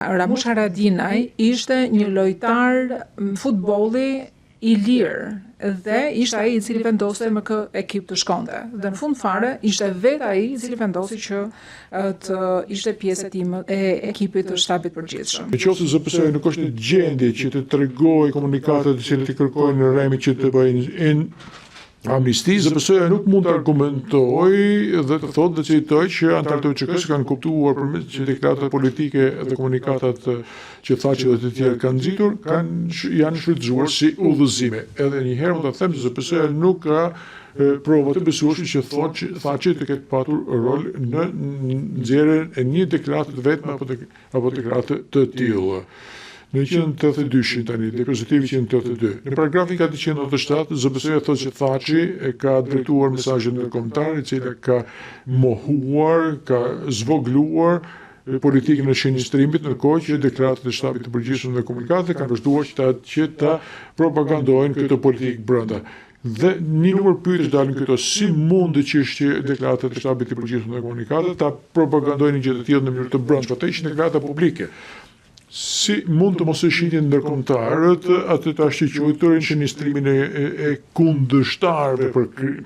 Ramush Haradinaj ishte një lojtar futbolli i lirë dhe ishte ai i cili vendoste me kë ekip të shkonte. Dhe në fund fare ishte vetë ai i cili vendosi që të ishte pjesë e ekipit të shtabit përgjithshëm. Nëse ZPS nuk është në gjendje që të tregojë komunikatet të cilat i kërkojnë në Remi që të bëjnë amnisti, ZPS nuk mund të argumentojë dhe të thotë dhe citoj që anëtarët e UÇK-s kanë kuptuar përmes që deklaratat politike dhe komunikatat që Thaçi dhe të tjerë kanë nxitur janë shfrytzuar si udhëzime. Edhe një herë mund ta them se ZPS nuk ka prova të besueshme që Thaçi të ketë patur rol në nxjerrjen e një deklaratë të vetme apo deklaratë të tilla. Në 182 tani, depozitivi 182. Në paragrafin 497, ZPS-ja thotë që Thaçi ka drejtuar mesazhe ndërkombëtare, i cila ka mohuar, ka zvogluar politikën e shënjestrimit, ndërkohë që deklaratat e shtabit të përgjithshëm dhe komunikatet kanë vazhduar që ta propagandojnë këtë politikë brenda. Dhe një numër pyetjes dalin këto, si mund të që deklaratat e shtabit të përgjithshëm dhe komunikatet ta propagandojnë gjë të tilla në mënyrë të brendshme, ato ishin deklarata publike. Si mund të mos e shitin ndërkombëtarët atë të shqyrturin shënjestrimin e kundërshtarëve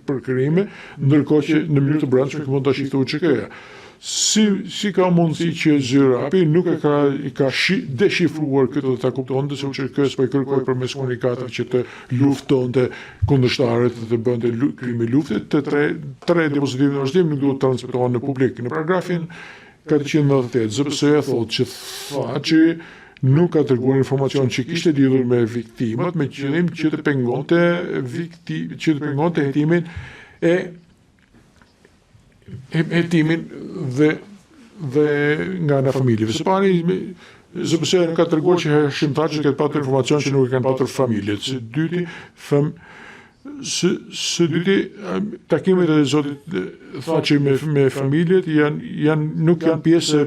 për krime, ndërkohë që në mënyrë të brendshme mund ta shihte UÇK-ja. Si ka mundësi që Zyrapi nuk e ka deshifruar këtë dhe ta kuptonte se UÇK-s po i kërkoi përmes komunikatave që të luftonte kundërshtarët dhe të bënte krime lufte, të tre depozitivet në vazhdim nuk duhet të transmetohen në publik. Në paragrafin 498, ZPS-ja thotë që Thaçi nuk ka treguar informacion që kishte lidhur me viktimat me qëllim që të pengonte hetimin dhe nga ana familjeve. Së pari, ZPS-ja nuk ka treguar që Hashim Thaçi ka patur informacion që nuk e kanë patur familjet. Së dyti, takimet e zotit Thaçi me familjet nuk janë pjesë e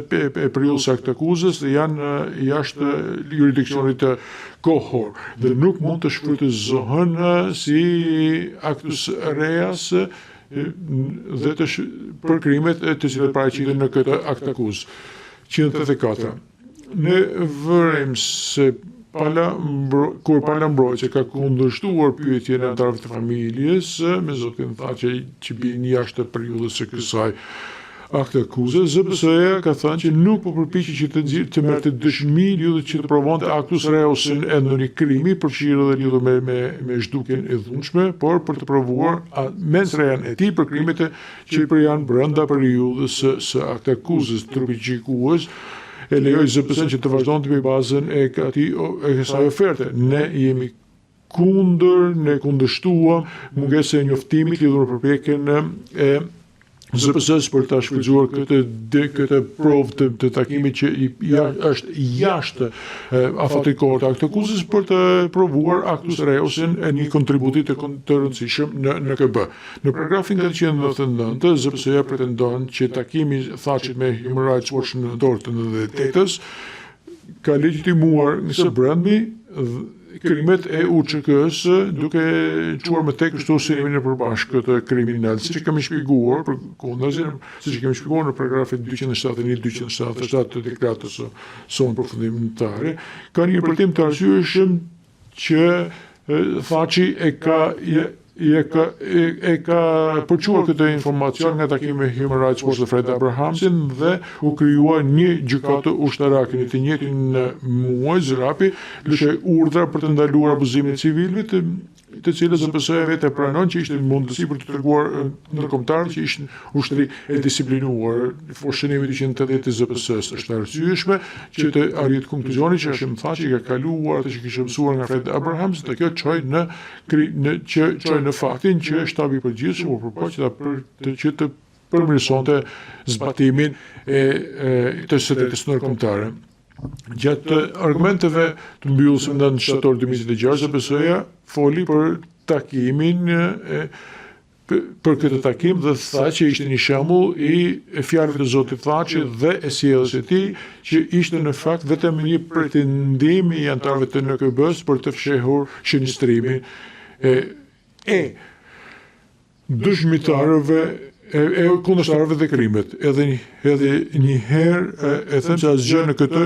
periudhës së aktakuzës dhe janë jashtë jurisdiksionit të kohor dhe nuk mund të shfrytëzohen si actus reas dhe për krimet të cilat paraqiten në këtë aktakuzë. 184. Ne vërim se kur pala mbrojtje ka kundërshtuar pyetjen e anëtarëve të familjes me zotin Thaçi që bien jashtë periudhës së kësaj aktakuze, ZPS-ja ka thënë që nuk po përpiqet që të merrte dëshmi lidhur që të provonte actus reusin e ndonjë krimi përfshirë dhe lidhur me zhdukjen e dhunshme, por për të provuar mensrean e tij për krimet që janë brenda periudhës së aktakuzës. Trupi gjykues e lejoj ZPS-n që të vazhdon të bëjë bazën e kësaj oferte. Ne jemi ne kundërshtuam mungesën e njoftimit lidhur me përpjekjen e ZPS-s për ta shfrytzuar këtë provë të takimit që është jashtë afatit kohor të aktakuzës për të provuar actus reusin e një kontributi të rëndësishëm në KB. Në paragrafin 499, ZPS-ja pretendon që takimi Thaçit me Human Rights Watch në nëntor të 98-s ka legjitimuar së brendmi krimet e UÇK-s duke çuar më tek shtohësimin e përbashkët të kriminal, siç kemi shpjeguar në paragrafin 271-277 të deklaratës sonë përfundimtare, ka një interpretim të arsyeshëm që Thaçi e ka përquar këtë informacion nga takimi me Human Rights Watch dhe Fred Abrahamsin dhe u krijuar një gjykatë ushtarake. Në të njëjtin muaj Zyrapi lëshoi urdhra për të ndaluar abuzimin e civilëve, të cilët ZPS-ja vetë pranon që ishte mundësi për të treguar ndërkombëtarët që ishin ushtri e disiplinuar. Fushënimi 280 të ZPS-s është arsyeshme që të arrihet konkluzionit që Hashim Thaçi ka kaluar atë që kishte mësuar nga Fred Abrahams, dhe kjo çoi në faktin që shtabi i përgjithshëm u përpoq që të përmirësonte zbatimin të shtetit ndërkombëtar. Gjatë argumenteve të mbyllësve në shtator 2026, ZPS-ja foli për takimin për këtë takim dhe tha që ishte një shembull i fjalëve të zotit Thaçi dhe e sjelljes së tij që ishte në fakt vetëm një pretendim i anëtarëve të NKB-s për të fshehur shënjestrimin e dëshmitarëve kundërshtarëve dhe krimet. Edhe një herë e them se asgjë në këtë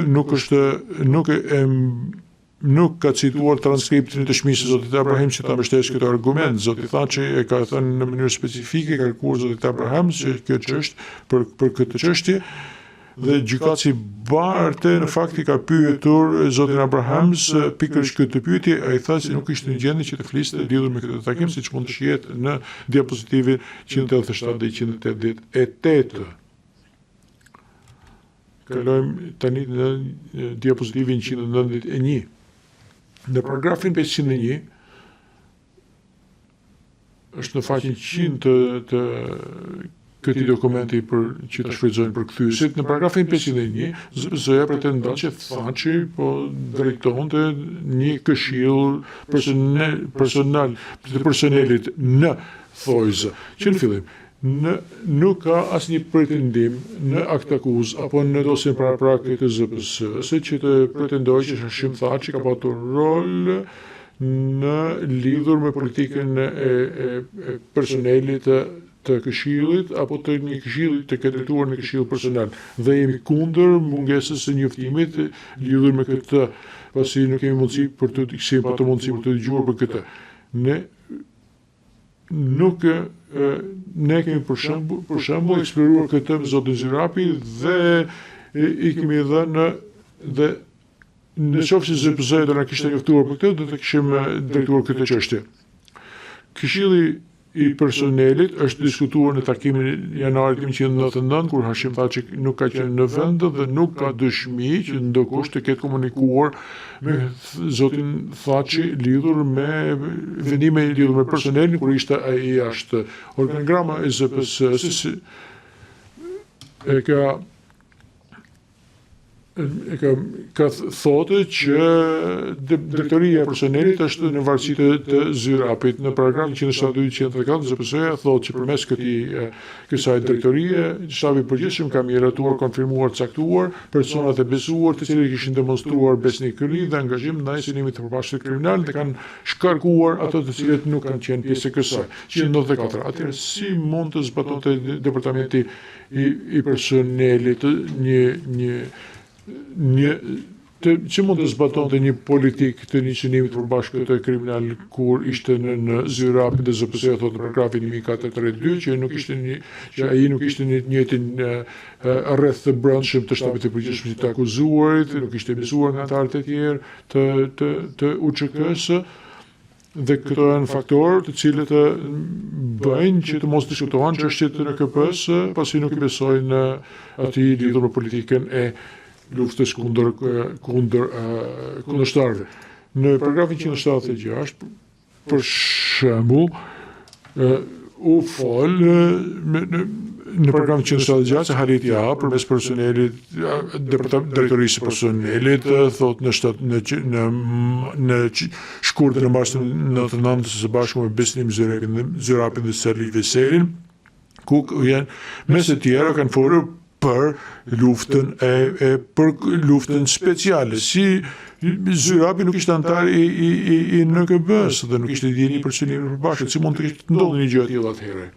nuk ka cituar transkriptin të shmisë Zotit Abraham që ta mbështesh këtë argument. Zoti tha që e ka thënë në mënyrë specifike, ka kërkuar Zotit Abraham që kjo çështje për këtë çështje dhe gjykatësi Barte në fakt i ka pyetur Zotin Abraham pikërisht këtë pyetje, ai tha se nuk ishte në gjendje që të fliste lidhur me këtë takim, siç mund të shihet në diapozitivin 187 dhe 188. Kalojmë tani në diapozitivin 191. Në paragrafin 501 është në faqen 100 të këtij dokumenti që të shfrytëzojnë për kthyesit. Në paragrafin 501 zëja pretendon që Thaçi drejtonte një këshill personal të personelit në Thojzë, që në fillim nuk ka asnjë pretendim në akt akuz apo në dosjen paraprakë të ZPS-së që të pretendojë që Hashim Thaçi ka patur rol në lidhur me politikën e personelit të këshillit apo të një këshilli të drejtuar në këshill personal. Dhe jemi kundër mungesës së njoftimit lidhur me këtë, pasi nuk kemi mundësi për të dëgjuar për këtë. Ne kemi për shembull eksploruar këtë me zotin Zyrapi dhe i kemi dhënë dhe në qoftë se ZPS do na kishte njoftuar për këtë, do të kishim drejtuar këtë çështje. Këshilli i personelit është diskutuar në takimin janarit 1999 kur Hashim Thaçi nuk ka qenë në vend dhe nuk ka dëshmi që ndokush të ketë komunikuar me zotin Thaçi lidhur me vendime lidhur me personelin kur ishte ai jashtë. Organigrama e ZPS-së ka thotë që drejtoria e personelit është në varësi të Zyrapit. Në paragrafin 172-134 ZPS-ja thotë që përmes kësaj drejtorie, shtabi i përgjithshëm ka miratuar, konfirmuar, caktuar personat e besuar, të cilët kishin demonstruar besnikëri dhe angazhim ndaj synimit të përbashkët kriminal dhe kanë shkarkuar ato të cilët nuk kanë qenë pjesë e kësaj. 194. Atëherë si mund të zbatonte departamenti i personelit që mund të zbatonte një politik të një synimi të përbashkët të kriminal kur ishte në Zyrapin dhe ZPS-ja thotë në paragrafin 1432 që ai nuk ishte në të njëjtin rreth të brendshëm të shtabit të përgjithshëm të akuzuarit, nuk ishte mësuar nga anëtarët e tjerë të UÇK-së. Dhe këto janë faktorë të cilët bëjnë që të mos diskutohen çështjet në KP-s, pasi nuk i besojnë atij lidhur me politikën e luftës kundërshtarëve. Në paragrafin 176, për shembull, u fol në paragrafin 176 se harritja përmes personelit, drejtorisë së personelit, thot në shkurtën e marsit 99 së bashku me Besnim Zyrapin dhe Serli Veselin, ku janë mes e tjera kanë folur për luftën speciale. Si Zyrapi nuk ishte antar i NKB-s dhe nuk ishte djeni për synimin e përbashkët, si mund të ndodhë një gjë e tillë atëherë?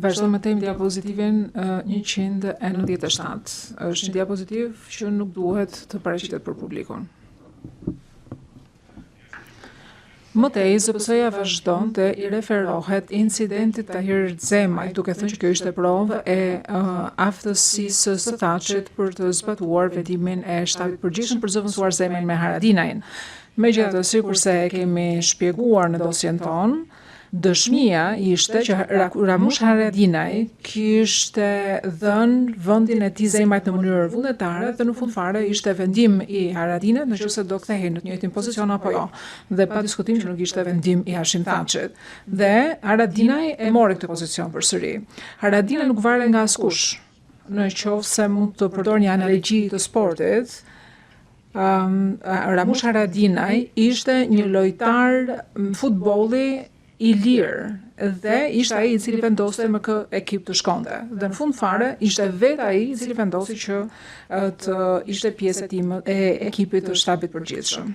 Vazhdojmë me temë diapozitivin 197. Është një diapozitiv që nuk duhet të paraqitet për publikun. Mëtej, ZPS-ja vazhdon të i referohet incidentit Tahir Xemaj, duke thënë që kjo ishte provë e aftësisë së Thaçit për të zbatuar vendimin e shtabit përgjithshëm për zëvendësuar Zemajn me Haradinajin. Megjithatë, sikurse e kemi shpjeguar në dosjen tonë, dëshmia ishte që Ramush Haradinaj kishte dhënë vendin e tij Zemajt në mënyrë vullnetare dhe në fund fare ishte vendim i Haradinajt nëse do kthehej në të njëjtin pozicion apo jo. Dhe pa diskutim që nuk ishte vendim i Hashim Thaçit. Dhe Haradinaj e mori këtë pozicion përsëri. Haradinaj nuk vare nga askush. Në qoftë se mund të përdor një analogji të sportit, Ramush Haradinaj ishte një lojtar futbolli i lirë dhe ishte ai i cili vendoste me kë ekip të shkonte. Dhe në fund fare ishte vetë ai i cili vendosi që të ishte pjesë e ekipit të shtabit përgjithshëm.